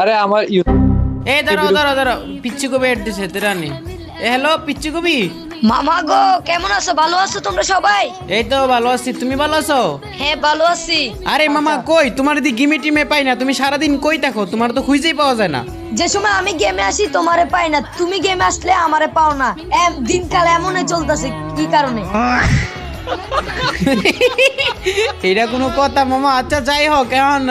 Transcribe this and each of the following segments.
আরে আমার এই দাঁড়াও দাঁড়াও দাঁড়াও, পিচ্চি কবি এড দিছে তেরানি। হ্যালো পিচ্চি কবি। মামা গো, কেমন আছো? ভালো আছো তোমরা সবাই? এই তো ভালো আছি, তুমি ভালো আছো? হ্যাঁ ভালো আছি। আরে মামা কই তোমার দি গেমে টিমে পাই না, তুমি সারাদিন কই থাকো? তোমার তো খুঁজেই পাওয়া যায় না। যে সময় আমি গেমে আসি তোমারে পাই না, তুমি গেমে আসলে আমারে পাও না। দিনকাল এমনই চলতেছে, কি কারণে? এটা কোনো কথা মামা? আচ্ছা যাই হোক, এখন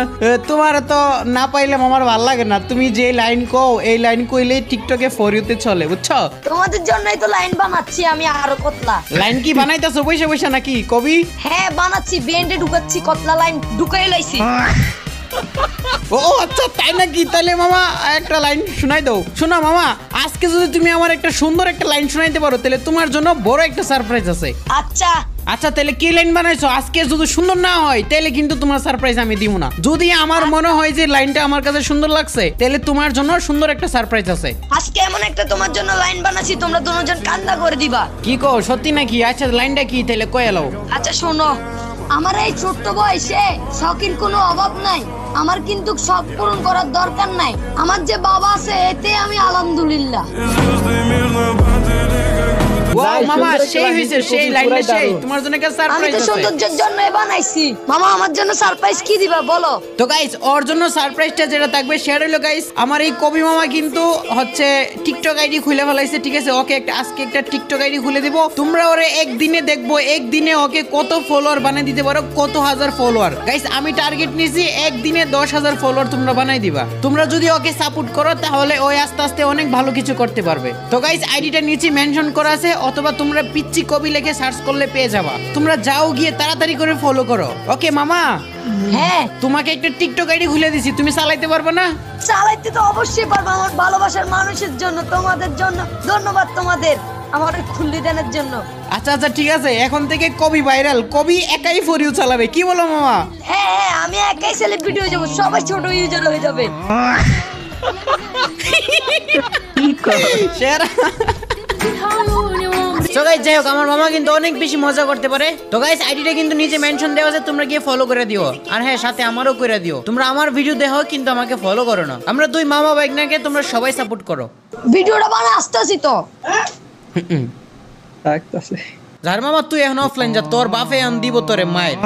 তোমার তো না পাইলে মামার ভাল লাগে না। তুমি যে লাইন কও এই লাইন কইলেই টিকটকে ফর ইউতে চলে, বুঝছো? তোমাদের জন্যই তো লাইন বানাচ্ছি আমি আরো কতলা। লাইন কি বানাইতাছো বইসা বইসা নাকি কবি? হ্যাঁ বানাচ্ছি, বেন্ডে ঢুকাচ্ছি, কতলা লাইন ঢুকাই লাইছি। ও আচ্ছা তাই নাকি? তাহলে মামা একটা লাইন শোনাই দাও। শোনো মামা, আজকে যদি তুমি আমার একটা সুন্দর একটা লাইন শোনাইতে পারো তাহলে তোমার জন্য বড় একটা সারপ্রাইজ আছে। আচ্ছা আচ্ছা তাহলে কি লাইন বানাইছো? আজকে যদি সুন্দর না হয় তাহলে কিন্তু তোমার সারপ্রাইজ আমি দিব না। যদি আমার মনে হয় যে লাইনটা আমার কাছে সুন্দর লাগছে তাহলে তোমার জন্য সুন্দর একটা সারপ্রাইজ আছে। আজকে এমন একটা তোমার জন্য লাইন বানাচ্ছি, তোমরা দুজন কান্দা করে দিবা। কি কো, সত্যি নাকি? আচ্ছা লাইনটা কি তাহলে কয়ে এলো? আচ্ছা শোনো, আমার এই ছোট্ট বয়সে শখের কোনো অভাব নাই, আমার কিন্তু শখ পূরণ করার দরকার নাই। আমার যে বাবা আছে এতে আমি আলহামদুলিল্লাহ। ওয়াও মামা, সেই হইছে, সেই লাইনটা সেই। তোমার জন্য একটা আমি সারপ্রাইজ তো আছে। সৌন্দর্যের জন্য বানাইছি। মামা আমার জন্য সারপ্রাইজ কি দিবা বলো? তো গাইস, ওর জন্য সারপ্রাইজটা যেটা থাকবে সেটা হলো গাইস, আমার এই কবি মামা কিন্তু হচ্ছে টিকটক আইডি খুলে ফেলাইছে, ঠিক আছে? ওকে আজকে একটা টিকটক আইডি খুলে দিব। তোমরা ওরে একদিনে দেখবো, একদিনে ওকে কত ফলোয়ার বানিয়ে দিতে পারো, কত হাজার ফলোয়ার। গাইস আমি টার্গেট নিয়েছি একদিনে 10,000 ফলোয়ার তোমরা বানাই দিবা। তোমরা যদি ওকে সাপোর্ট করো তাহলে ওই আস্তে আস্তে অনেক ভালো কিছু করতে পারবে। তো গাইস আইডিটা নিচে মেনশন করা আছে, অথবা তোমরা পিচ্চি কবি লিখে সার্চ করলে পেয়ে যাবা। তোমরা যাও গিয়ে তাড়াতাড়ি করে ফলো করো। ওকে মামা? হ্যাঁ তোমাকে একটা টিকটক আইডি খুলে দিছি, তুমি চালাইতে পারবে না? চালাইতে তো অবশ্যই পারবো, আমার ভালোবাসার মানুষের জন্য, তোমাদের জন্য। ধন্যবাদ তোমাদের আমার খুলে দেওয়ার জন্য। আচ্ছা আচ্ছা ঠিক আছে, এখন থেকে কবি ভাইরাল, কবি একাই ফর ইউ চালাবে, কি বলো মামা? হ্যাঁ হ্যাঁ আমি একাই সেলিব্রিটি হয়ে যাবো, সবাই ছোট ইউজার হয়ে যাবে। সেরা। তো গাইস যাই হোক, আমার মামা কিন্তু অনেক বেশি মজা করতে পারে। তো গাইস আইডিটা কিন্তু নিচে মেনশন দেওয়া আছে, তোমরা গিয়ে ফলো করে দিও। আর হ্যাঁ সাথে আমারও করে দিও। তোমরা আমার ভিডিও দেখো কিন্তু আমাকে ফলো করো না। আমরা দুই মামা বাইকনাকে তোমরা সবাই সাপোর্ট করো। ভিডিওটা বানা আসতেছি তো। থাকতেছে। যার মামা তুই এখন অফলাইন যা, তোর বাপে আন দিব তোরে মায়ের।